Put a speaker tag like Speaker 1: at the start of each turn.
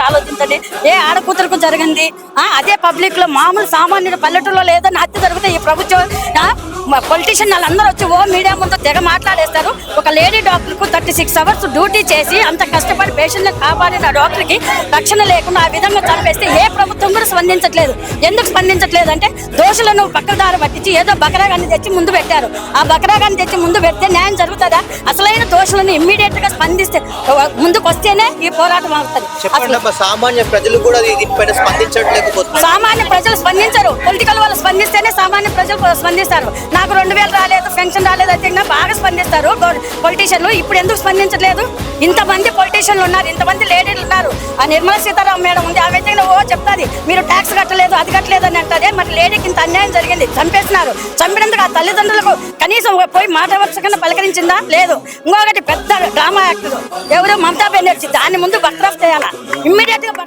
Speaker 1: ఆలోచించండి. ఏ ఆడకూతురుకు జరిగింది అదే పబ్లిక్ లో మామూలు సామాన్యుడు పల్లెటూరులో లేదని హత్య జరిగితే ఈ ప్రభుత్వం పొలిటీషియన్ వాళ్ళందరూ వచ్చి మీడియా ముందు తెగ మాట్లాడేస్తారు. ఒక లేడీ డాక్టర్ కు 36 hours డ్యూటీ చేసి అంత కష్టపడి పేషెంట్ కాపాడిన డాక్టర్ కి రక్షణ లేకుండా ఆ విధంగా చంపేస్తే ఏ ప్రభుత్వం కూడా స్పందించట్లేదు. ఎందుకు స్పందించట్లేదు అంటే దోషులను పక్కదారి పట్టించి ఏదో బకరాగాన్ని తెచ్చి ముందు పెట్టారు. ఆ బకరాగాన్ని తెచ్చి ముందు పెడితే న్యాయం జరుగుతుందా? అసలైన దోషులను ఇమ్మీడియట్ గా స్పందిస్తే ముందుకు వస్తేనే ఈ పోరాటం అవుతుంది.
Speaker 2: సామాన్య ప్రజలు కూడా దీనిపైన స్పందించట్లేకపోతున్నారు.
Speaker 1: సామాన్య ప్రజలు స్పందించరు. పొలిటికల్ వాళ్ళు స్పందిస్తేనే సామాన్య ప్రజలు స్పందిస్తారు. నాకు 2000 రాలేదు, పెన్షన్ రాలేదు అంటే బాగా స్పందిస్తారు పొలిటీషియన్లు. ఇప్పుడు ఎందుకు స్పందించట్లేదు? ఇంతమంది పొలిటీషియన్లు ఉన్నారు, ఇంతమంది లేడీలు ఉన్నారు. ఆ నిర్మలా సీతారామన్ మేడం ఉంది, ఆమె చెప్తాది మీరు ట్యాక్స్ కట్టలేదు, అది కట్టలేదు అని అంటారే. మరి లేడీకి ఇంత అన్యాయం జరిగింది, చంపేస్తున్నారు. చంపినందుకు ఆ తల్లిదండ్రులకు కనీసం పోయి మాట వరుసకన్నా పలకరించిందా? లేదు. ఇంకొకటి పెద్ద డ్రామా యాక్టర్ ఎవరు, మమతా బెనర్జీ, దాని ముందు బర్తరఫ్ చేయాలా ఇమ్మీడియట్ గా.